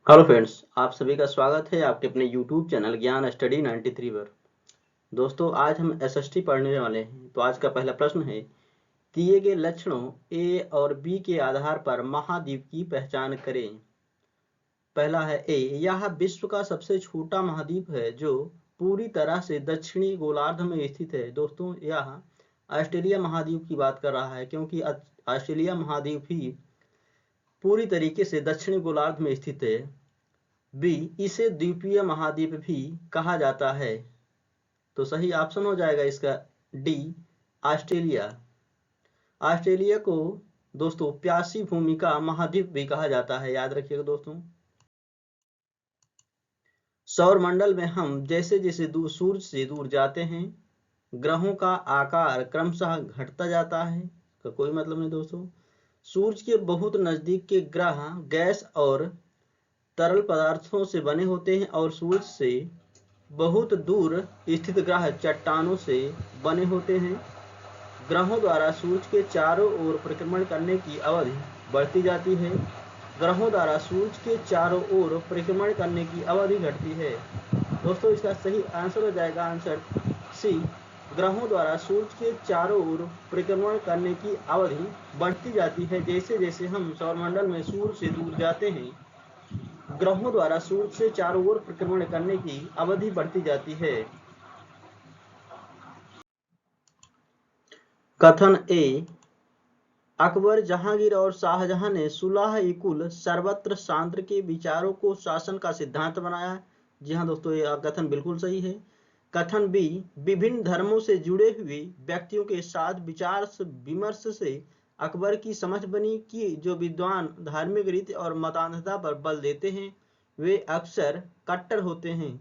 Hello friends, आप सभी का स्वागत है आपके अपने यूट्यूब चैनल ज्ञान स्टडी 93 पर। दोस्तों, आज हम एसएसटी पढ़ने वाले हैं। तो आज का पहला प्रश्न है, दिए गए लक्षणों ए और बी के आधार पर महाद्वीप की पहचान करें। पहला है ए, यह विश्व का सबसे छोटा महाद्वीप है जो पूरी तरह से दक्षिणी गोलार्ध में स्थित है। दोस्तों, यह ऑस्ट्रेलिया महाद्वीप की बात कर रहा है, क्योंकि ऑस्ट्रेलिया महाद्वीप ही पूरी तरीके से दक्षिणी गोलार्ध में स्थित है। बी, इसे द्वीपीय महाद्वीप भी कहा जाता है। तो सही ऑप्शन हो जाएगा इसका डी, ऑस्ट्रेलिया। ऑस्ट्रेलिया को दोस्तों प्यासी भूमि का महाद्वीप भी कहा जाता है, याद रखिएगा दोस्तों। सौर मंडल में हम जैसे जैसे सूरज से दूर जाते हैं, ग्रहों का आकार क्रमशः घटता जाता है। का कोई मतलब नहीं दोस्तों। सूरज के बहुत नजदीक के ग्रह गैस और तरल पदार्थों से बने होते हैं और सूरज से बहुत दूर स्थित ग्रह चट्टानों से बने होते हैं। ग्रहों द्वारा सूरज के चारों ओर परिक्रमण करने की अवधि बढ़ती जाती है। ग्रहों द्वारा सूरज के चारों ओर परिक्रमण करने की अवधि घटती है। दोस्तों, इसका सही आंसर हो जाएगा आंसर सी, ग्रहों द्वारा सूरज के चारों ओर परिक्रमण करने की अवधि बढ़ती जाती है। जैसे जैसे हम सौरमंडल में सूरज से दूर जाते हैं, ग्रहों द्वारा सूरज से चारों ओर परिक्रमण करने की अवधि बढ़ती जाती है। कथन ए, अकबर, जहांगीर और शाहजहां ने सुलह-ए-कुल सर्वत्र शांति के विचारों को शासन का सिद्धांत बनाया। जी हाँ दोस्तों, ये कथन बिल्कुल सही है। कथन बी, विभिन्न धर्मों से जुड़े हुए व्यक्तियों के साथ विचार विमर्श से अकबर की समझ बनी कि जो विद्वान धार्मिक रीति और मतान्धता पर बल देते हैं वे अक्सर कट्टर होते हैं।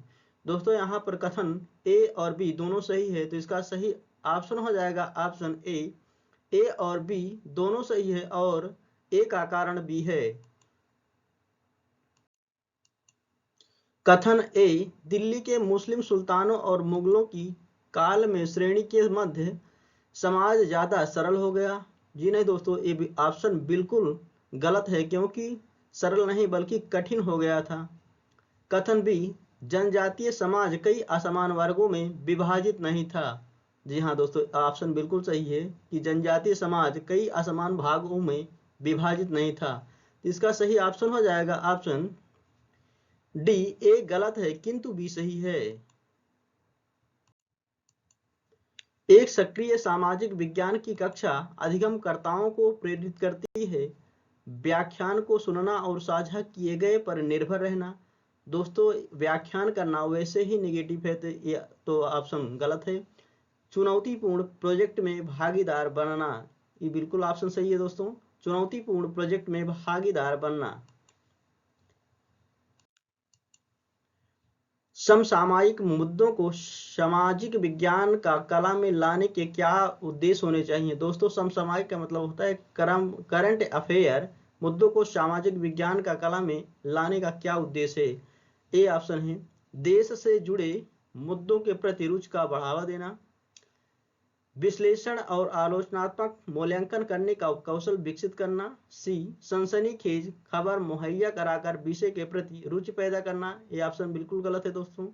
दोस्तों, यहाँ पर कथन ए और बी दोनों सही है, तो इसका सही ऑप्शन हो जाएगा ऑप्शन ए और बी दोनों सही है और ए का कारण बी है। कथन ए, दिल्ली के मुस्लिम सुल्तानों और मुगलों की काल में श्रेणी के मध्य समाज ज्यादा सरल हो गया। जी नहीं दोस्तों, ये ऑप्शन बिल्कुल गलत है, क्योंकि सरल नहीं बल्कि कठिन हो गया था। कथन बी, जनजातीय समाज कई असमान वर्गों में विभाजित नहीं था। जी हाँ दोस्तों, ऑप्शन बिल्कुल सही है कि जनजातीय समाज कई असमान भागों में विभाजित नहीं था। इसका सही ऑप्शन हो जाएगा ऑप्शन डी, ए गलत है किंतु बी सही है। एक सक्रिय सामाजिक विज्ञान की कक्षा अधिगमकर्ताओं को प्रेरित करती है व्याख्यान को सुनना और साझा किए गए पर निर्भर रहना। दोस्तों, व्याख्यान करना वैसे ही निगेटिव है, तो ऑप्शन गलत है। चुनौतीपूर्ण प्रोजेक्ट में भागीदार बनना, ये बिल्कुल ऑप्शन सही है दोस्तों। चुनौतीपूर्ण प्रोजेक्ट में भागीदार बनना। समसामयिक मुद्दों को सामाजिक विज्ञान का कला में लाने के क्या उद्देश्य होने चाहिए। दोस्तों, समसामयिक का मतलब होता है करंट अफेयर। मुद्दों को सामाजिक विज्ञान का कला में लाने का क्या उद्देश्य है। ए ऑप्शन है देश से जुड़े मुद्दों के प्रति रुचि का बढ़ावा देना, विश्लेषण और आलोचनात्मक मूल्यांकन करने का कौशल विकसित करना, सी, सनसनीखेज खबर मुहैया कराकर विषय के प्रति रुचि पैदा करना। यह ऑप्शन बिल्कुल गलत है दोस्तों।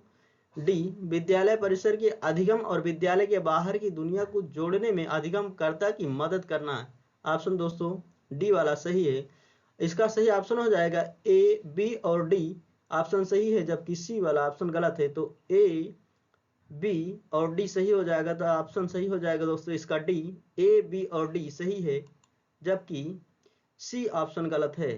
डी, विद्यालय परिसर के अधिगम और विद्यालय के बाहर की दुनिया को जोड़ने में अधिगमकर्ता की मदद करना। ऑप्शन दोस्तों डी वाला सही है। इसका सही ऑप्शन हो जाएगा ए, बी और डी ऑप्शन सही है, जबकि सी वाला ऑप्शन गलत है। तो ए, बी और डी सही हो जाएगा, तो ऑप्शन सही हो जाएगा दोस्तों इसका डी, ए, बी और डी सही है, जबकि सी ऑप्शन गलत है।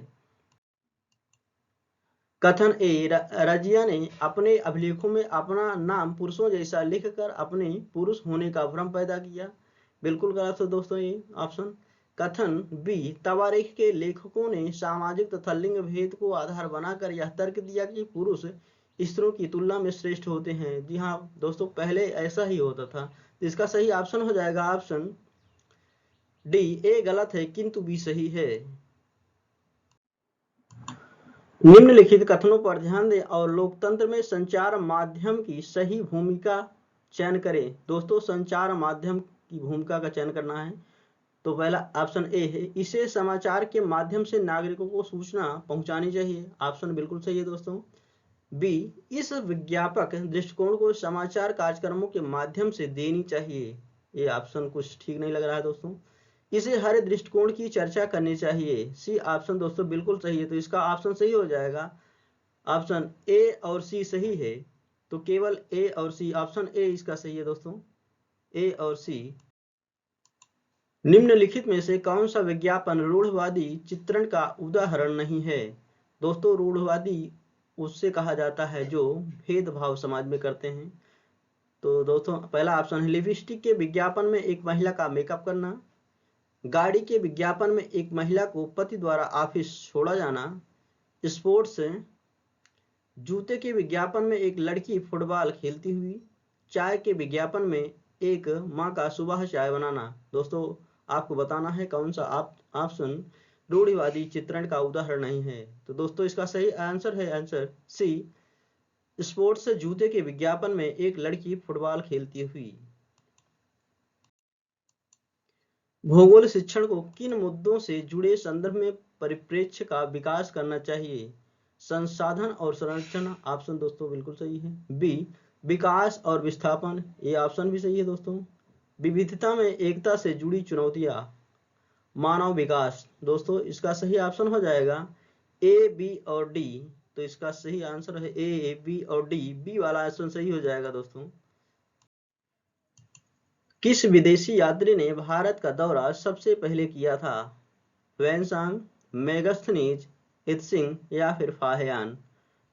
कथन ए, रजिया ने अपने अभिलेखों में अपना नाम पुरुषों जैसा लिखकर अपने पुरुष होने का भ्रम पैदा किया। बिल्कुल गलत है दोस्तों ये ऑप्शन। कथन बी, तवारीख के लेखकों ने सामाजिक तथा लिंग भेद को आधार बनाकर यह तर्क दिया कि पुरुष स्त्रियों की तुलना में श्रेष्ठ होते हैं। जी हाँ दोस्तों, पहले ऐसा ही होता था। इसका सही ऑप्शन हो जाएगा ऑप्शन डी, ए गलत है किंतु बी सही है। निम्नलिखित कथनों पर ध्यान दें और लोकतंत्र में संचार माध्यम की सही भूमिका चयन करें। दोस्तों, संचार माध्यम की भूमिका का चयन करना है। तो पहला ऑप्शन ए है, इसे समाचार के माध्यम से नागरिकों को सूचना पहुंचानी चाहिए। ऑप्शन बिल्कुल सही है दोस्तों। बी, इस विज्ञापक दृष्टिकोण को समाचार कार्यक्रमों के माध्यम से देनी चाहिए। ये ऑप्शन कुछ ठीक नहीं लग रहा है दोस्तों। इसे हर दृष्टिकोण की चर्चा करनी चाहिए। सी ऑप्शन दोस्तों बिल्कुल सही है, तो इसका ऑप्शन सही हो जाएगा। ऑप्शन ए और सी सही है, तो केवल ए और सी, ऑप्शन ए इसका सही है दोस्तों, ए और सी। निम्नलिखित में से कौन सा विज्ञापन रूढ़िवादी चित्रण का उदाहरण नहीं है। दोस्तों रूढ़िवादी उससे कहा जाता है जो भेदभाव समाज में करते हैं। तो दोस्तों पहला ऑप्शन है, लिपस्टिक के विज्ञापन में एक महिला का मेकअप करना, गाड़ी के विज्ञापन में एक महिला को पति द्वारा ऑफिस छोड़ा जाना, स्पोर्ट्स जूते के विज्ञापन में एक लड़की फुटबॉल खेलती हुई, चाय के विज्ञापन में एक माँ का सुबह चाय बनाना। दोस्तों आपको बताना है कौन सा ऑप्शन रूढ़िवादी चित्रण का उदाहरण नहीं है। तो दोस्तों इसका सही आंसर है आंसर सी, स्पोर्ट्स जूते के विज्ञापन में एक लड़की फुटबॉल खेलती हुई। भूगोल शिक्षण को किन मुद्दों से जुड़े संदर्भ में परिप्रेक्ष्य का विकास करना चाहिए। संसाधन और संरक्षण, ऑप्शन दोस्तों बिल्कुल सही है। बी, विकास और विस्थापन, ये ऑप्शन भी सही है दोस्तों। विविधता में एकता से जुड़ी चुनौतियां, मानव विकास, दोस्तों इसका सही ऑप्शन हो जाएगा ए, बी और डी। तो इसका सही आंसर है ए, बी और डी, बी वाला ऑप्शन सही हो जाएगा दोस्तों। किस विदेशी यात्री ने भारत का दौरा सबसे पहले किया था। वेनसांग, मेगास्थनीज, इत्सिंग या फिर फाहियान।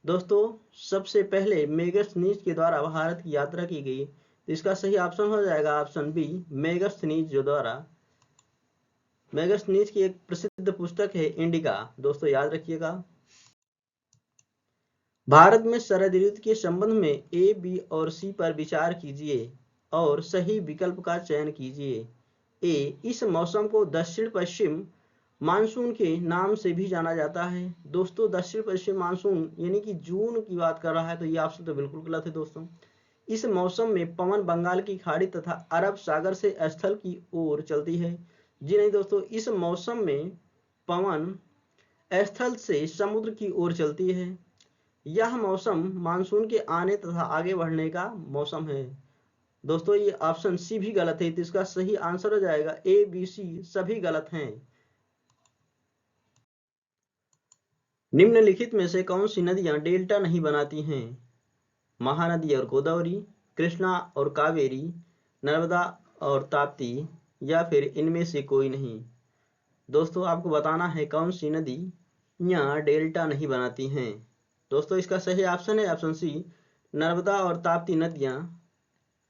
दोस्तों सबसे पहले मेगास्थनीज के द्वारा भारत की यात्रा की गई, तो इसका सही ऑप्शन हो जाएगा ऑप्शन बी, मेगास्थनीज जो द्वारा। मेगास्थनीज की एक प्रसिद्ध पुस्तक है इंडिका, दोस्तों याद रखिएगा। भारत में शरद ऋतु के संबंध में ए, बी और सी पर विचार कीजिए और सही विकल्प का चयन कीजिए। ए, इस मौसम को दक्षिण पश्चिम मानसून के नाम से भी जाना जाता है। दोस्तों दक्षिण पश्चिम मानसून यानी कि जून की बात कर रहा है, तो ये ऑप्शन तो बिल्कुल गलत है दोस्तों। इस मौसम में पवन बंगाल की खाड़ी तथा अरब सागर से स्थल की ओर चलती है। जी नहीं दोस्तों, इस मौसम में पवन स्थल से समुद्र की ओर चलती है। यह मौसम मानसून के आने तथा आगे बढ़ने का मौसम है। दोस्तों ये ऑप्शन सी भी गलत है, तो इसका सही आंसर हो जाएगा ए, बी, सी सभी गलत हैं। निम्नलिखित में से कौन सी नदियां डेल्टा नहीं बनाती हैं। महानदी और गोदावरी, कृष्णा और कावेरी, नर्मदा और ताप्ती या फिर इनमें से कोई नहीं। दोस्तों आपको बताना है कौन सी नदी यहाँ डेल्टा नहीं बनाती हैं। दोस्तों इसका सही ऑप्शन है ऑप्शन सी, नर्मदा और ताप्ती नदियां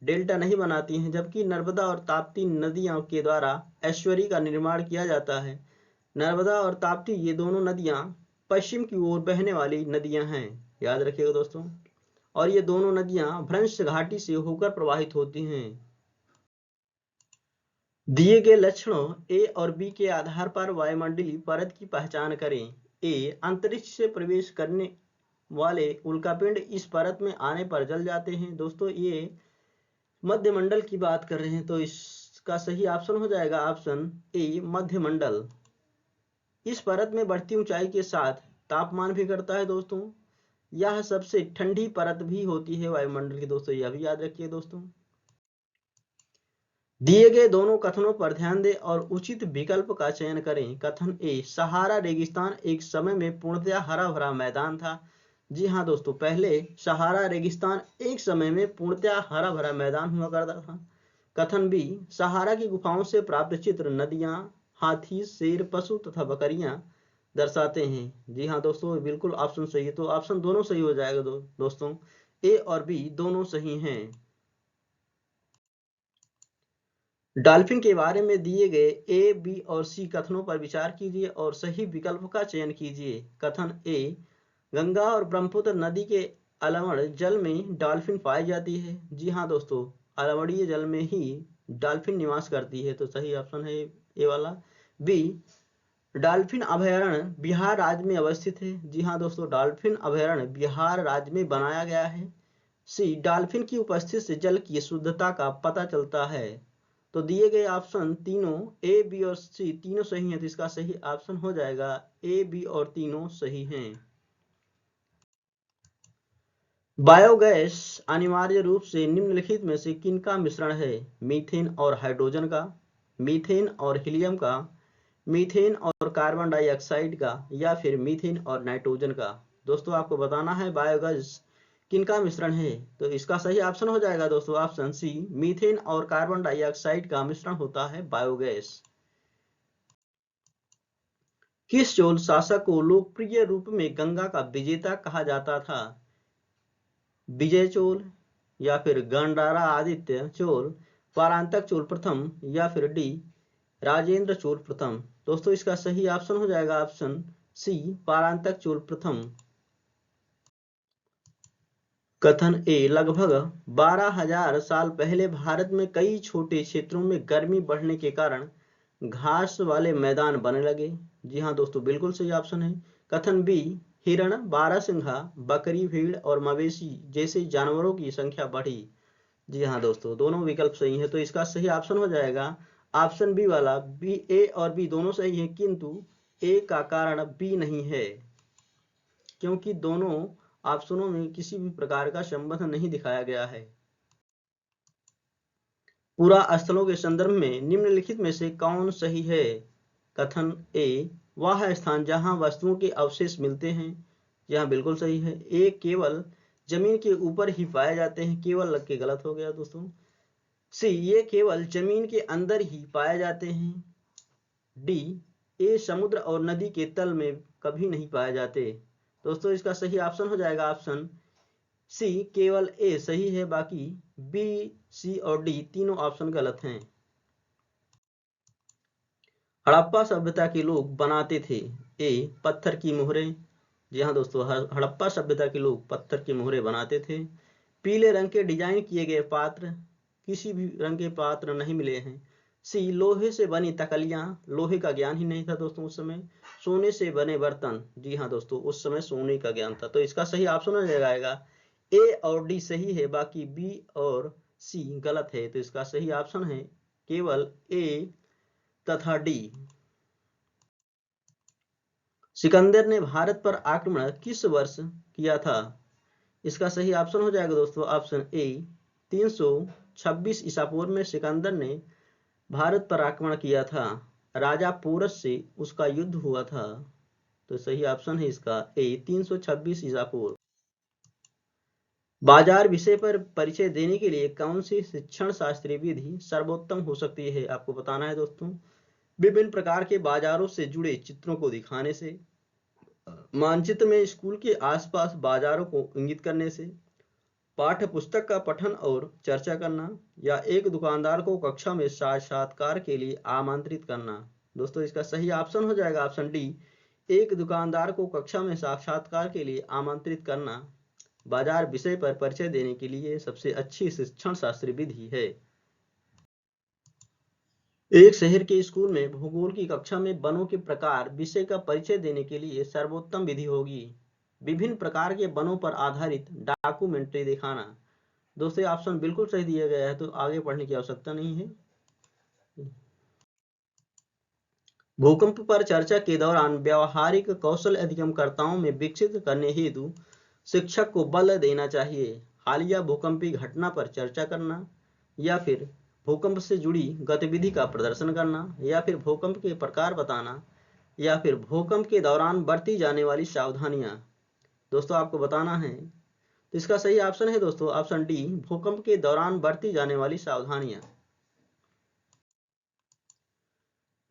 डेल्टा नहीं बनाती हैं, जबकि नर्मदा और ताप्ती नदियों के द्वारा ऐश्वर्य का निर्माण किया जाता है। नर्मदा और ताप्ती ये दोनों नदियां पश्चिम की ओर बहने वाली नदियां हैं, याद रखिएगा दोस्तों। और ये दोनों नदियां भ्रंश घाटी से होकर प्रवाहित होती हैं। दिए गए लक्षणों ए और बी के आधार पर वायुमंडलीय परत की पहचान करें। ए, अंतरिक्ष से प्रवेश करने वाले उल्कापिंड इस परत में आने पर जल जाते हैं। दोस्तों ये मध्यमंडल की बात कर रहे हैं, तो इसका सही ऑप्शन हो जाएगा ऑप्शन ए, मध्यमंडल। इस परत में बढ़ती ऊंचाई के साथ तापमान भी घटता है दोस्तों। यह सबसे ठंडी परत भी होती है वायुमंडल की, दोस्तों यह भी याद रखिए दोस्तों। दिए गए दोनों कथनों पर ध्यान दें और उचित विकल्प का चयन करें। कथन ए, सहारा रेगिस्तान एक समय में पूर्णतया हरा भरा मैदान था। जी हाँ दोस्तों, पहले सहारा रेगिस्तान एक समय में पूर्णतया हरा भरा मैदान हुआ करता था। कथन बी, सहारा की गुफाओं से प्राप्त चित्र नदियां, हाथी, शेर, पशु तथा बकरियां दर्शाते हैं। जी हाँ दोस्तों बिल्कुल ऑप्शन सही है, तो ऑप्शन दोनों सही हो जाएगा दोस्तों, ए और बी दोनों सही हैं। डॉल्फिन के बारे में दिए गए ए, बी और सी कथनों पर विचार कीजिए और सही विकल्प का चयन कीजिए। कथन ए, गंगा और ब्रह्मपुत्र नदी के अलवण जल में डॉल्फिन पाई जाती है। जी हाँ दोस्तों, अलवणीय जल में ही डॉल्फिन निवास करती है, तो सही ऑप्शन है ए वाला। बी, डॉल्फिन अभयारण्य बिहार राज्य में अवस्थित है। जी हाँ दोस्तों, डॉल्फिन अभयारण्य बिहार राज्य में बनाया गया है। सी, डॉल्फिन की उपस्थिति से जल की शुद्धता का पता चलता है। तो दिए गए ऑप्शन तीनों ए, बी और सी तीनों सही हैं, तो इसका सही ऑप्शन हो जाएगा ए, बी और तीनों सही हैं। बायोगैस अनिवार्य रूप से निम्नलिखित में से किनका मिश्रण है? मीथेन और हाइड्रोजन का, मीथेन और हीलियम का, मीथेन और कार्बन डाइऑक्साइड का, या फिर मीथेन और नाइट्रोजन का। दोस्तों आपको बताना है बायोगैस किनका मिश्रण है, तो इसका सही ऑप्शन हो जाएगा दोस्तों ऑप्शन सी, मीथेन और कार्बन डाइऑक्साइड का मिश्रण होता है बायोगैस। किस चोल शासक को लोकप्रिय रूप में गंगा का विजेता कहा जाता था? विजय चोल, या फिर गंडारा आदित्य चोल, परांतक चोल प्रथम, या फिर डी राजेंद्र चोल प्रथम। दोस्तों इसका सही ऑप्शन हो जाएगा ऑप्शन सी, परांतक चोल प्रथम। कथन ए, लगभग 12,000 साल पहले भारत में कई छोटे क्षेत्रों में गर्मी बढ़ने के कारण घास वाले मैदान बनने लगे। जी हाँ दोस्तों, बिल्कुल सही ऑप्शन है। कथन बी, हिरण, बारहसिंघा, बकरी, भेड़ और मवेशी जैसे जानवरों की संख्या बढ़ी। जी हाँ दोस्तों, दोनों विकल्प सही है, तो इसका सही ऑप्शन हो जाएगा ऑप्शन बी वाला। बी, ए और बी दोनों सही है, किंतु ए का कारण बी नहीं है, क्योंकि दोनों ऑप्शनों में किसी भी प्रकार का संबंध नहीं दिखाया गया है। पूरा स्थलों के संदर्भ में निम्नलिखित में से कौन सही है? कथन ए, वह स्थान जहां वस्तुओं के अवशेष मिलते हैं। यह बिल्कुल सही है। ए, केवल जमीन के ऊपर ही पाए जाते हैं, केवल लग के गलत हो गया दोस्तों। सी, ये केवल जमीन के अंदर ही पाए जाते हैं। डी, ये समुद्र और नदी के तल में कभी नहीं पाए जाते। दोस्तों इसका सही ऑप्शन हो जाएगा ऑप्शन सी, केवल ए सही है, बाकी बी, सी और डी तीनों ऑप्शन गलत हैं। हड़प्पा सभ्यता के लोग बनाते थे ए, पत्थर की मोहरें। जी हाँ दोस्तों, हड़प्पा सभ्यता के लोग पत्थर की मोहरें बनाते थे। पीले रंग के डिजाइन किए गए पात्र, किसी भी रंग के पात्र नहीं मिले हैं। सी, लोहे से बनी तकलियां, लोहे का ज्ञान ही नहीं था दोस्तों उस समय। सोने से बने बर्तन, जी हाँ दोस्तों, उस समय सोने का ज्ञान था, तो इसका सही ऑप्शन हो जाएगा ए और डी सही है, बाकी बी और सी गलत है, तो इसका सही ऑप्शन है केवल ए तथा डी। सिकंदर ने भारत पर आक्रमण किस वर्ष किया था? इसका सही ऑप्शन हो जाएगा दोस्तों ऑप्शन ए, 326 ईसा पूर्व में सिकंदर ने भारत पर आक्रमण किया था। राजा पोरस से उसका युद्ध हुआ था, तो सही ऑप्शन है इसका ए, 326 ईसा पूर्व। बाजार विषय पर परिचय देने के लिए कौन सी शिक्षण शास्त्रीय विधि सर्वोत्तम हो सकती है? आपको बताना है दोस्तों। विभिन्न प्रकार के बाजारों से जुड़े चित्रों को दिखाने से, मानचित्र में स्कूल के आसपास बाजारों को इंगित करने से, पाठ्य पुस्तक का पठन और चर्चा करना, या एक दुकानदार को कक्षा में साक्षात्कार के लिए आमंत्रित करना। दोस्तों इसका सही ऑप्शन हो जाएगा ऑप्शन डी, एक दुकानदार को कक्षा में साक्षात्कार के लिए आमंत्रित करना बाजार विषय पर परिचय देने के लिए सबसे अच्छी शिक्षण शास्त्रीय विधि है। एक शहर के स्कूल में भूगोल की कक्षा में वनों के प्रकार विषय का परिचय देने के लिए सर्वोत्तम विधि होगी विभिन्न प्रकार के वनों पर आधारित डॉक्यूमेंट्री दिखाना। दोस्तों ऑप्शन बिल्कुल सही दिया गया है, तो आगे पढ़ने की आवश्यकता नहीं है। भूकंप पर चर्चा के दौरान व्यावहारिक कौशल अधिगमकर्ताओं में विकसित करने हेतु शिक्षक को बल देना चाहिए। हालिया भूकंपीय घटना पर चर्चा करना, या फिर भूकंप से जुड़ी गतिविधि का प्रदर्शन करना, या फिर भूकंप के प्रकार बताना, या फिर भूकंप के दौरान बरती जाने वाली सावधानियां। दोस्तों आपको बताना है, तो इसका सही ऑप्शन है दोस्तों ऑप्शन डी, भूकंप के दौरान बरती जाने वाली सावधानियां।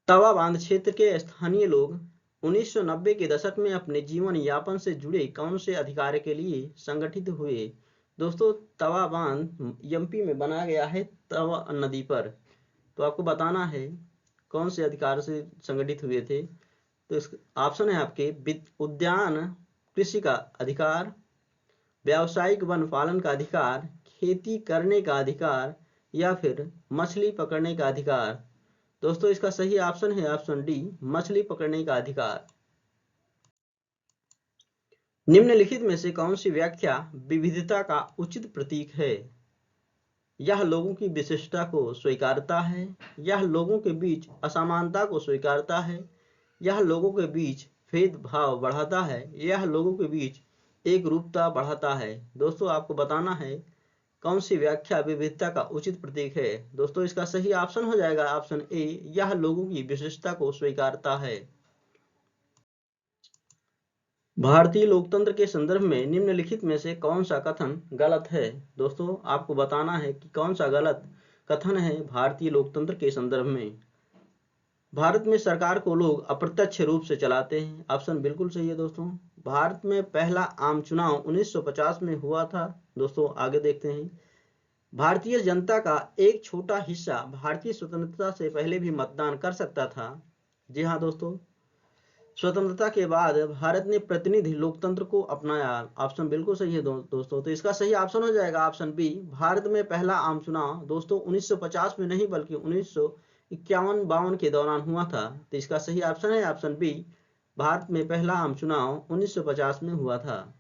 तवा बांध क्षेत्र के स्थानीय लोग 1990 के दशक में अपने जीवन यापन से जुड़े कौन से अधिकार के लिए संगठित हुए? दोस्तों तवा बांध एमपी में बनाया गया है तवा नदी पर, तो आपको बताना है कौन से अधिकार से संगठित हुए थे। तो इस ऑप्शन है आपके उद्यान कृषि का अधिकार, व्यावसायिक वन पालन का अधिकार, खेती करने का अधिकार, या फिर मछली पकड़ने का अधिकार। दोस्तों इसका सही ऑप्शन है ऑप्शन डी, मछली पकड़ने का अधिकार। निम्नलिखित में से कौन सी व्याख्या विविधता का उचित प्रतीक है? यह लोगों की विशिष्टता को स्वीकारता है, यह लोगों के बीच असमानता को स्वीकारता है, यह लोगों के बीच भेदभाव बढ़ाता है, यह लोगों के बीच एक रूपता बढ़ाता है। दोस्तों आपको बताना है कौन सी व्याख्या विविधता का उचित प्रतीक है। दोस्तों इसका सही ऑप्शन हो जाएगा ऑप्शन ए, यह लोगों की विशिष्टता को स्वीकारता है। भारतीय लोकतंत्र के संदर्भ में निम्नलिखित में से कौन सा कथन गलत है। दोस्तों आपको बताना है कि कौन सा गलत कथन है भारतीय लोकतंत्र के संदर्भ में। भारत में सरकार को लोग अप्रत्यक्ष रूप से चलाते हैं, ऑप्शन बिल्कुल सही है दोस्तों। भारत में पहला आम चुनाव 1950 में हुआ था। दोस्तों आगे देखते हैं, भारतीय जनता का एक छोटा हिस्सा भारतीय स्वतंत्रता से पहले भी मतदान कर सकता था। जी हाँ दोस्तों, स्वतंत्रता के बाद भारत ने प्रतिनिधि लोकतंत्र को अपनाया, ऑप्शन बिल्कुल सही है दोस्तों। तो इसका सही ऑप्शन हो जाएगा ऑप्शन बी, भारत में पहला आम चुनाव दोस्तों 1950 में नहीं बल्कि 1951-52 के दौरान हुआ था। तो इसका सही ऑप्शन है ऑप्शन बी, भारत में पहला आम चुनाव 1950 में हुआ था।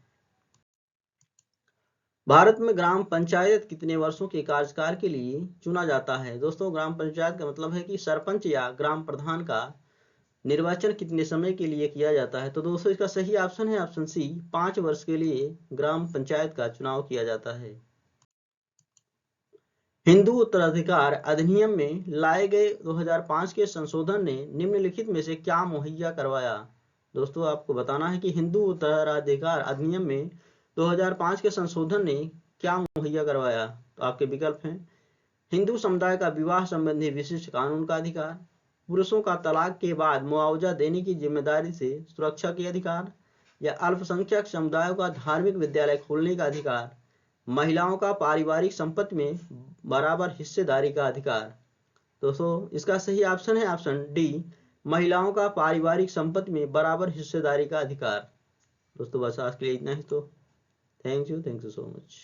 भारत में ग्राम पंचायत कितने वर्षों के कार्यकाल के लिए चुना जाता है। दोस्तों ग्राम पंचायत का मतलब है कि सरपंच या ग्राम प्रधान का निर्वाचन कितने समय के लिए किया जाता है। तो दोस्तों इसका सही ऑप्शन है ऑप्शन सी, 5 वर्ष के लिए ग्राम पंचायत का चुनाव किया जाता है। हिंदू उत्तराधिकार अधिनियम में लाए गए 2005 के संशोधन ने निम्नलिखित में से क्या मुहैया करवाया। दोस्तों आपको बताना है कि हिंदू उत्तराधिकार अधिनियम में 2005 के संशोधन ने क्या मुहैया करवाया। तो आपके विकल्प हैं, हिंदू समुदाय का विवाह संबंधी विशिष्ट कानून का अधिकार, पुरुषों का तलाक के बाद मुआवजा देने की जिम्मेदारी से सुरक्षा के अधिकार, या अल्पसंख्यक समुदायों का धार्मिक विद्यालय खोलने का अधिकार, महिलाओं का पारिवारिक संपत्ति में बराबर हिस्सेदारी का अधिकार। दोस्तों इसका सही ऑप्शन है ऑप्शन डी, महिलाओं का पारिवारिक संपत्ति में बराबर हिस्सेदारी का अधिकार। दोस्तों बस आज के लिए इतना ही। तो थैंक यू सो मच।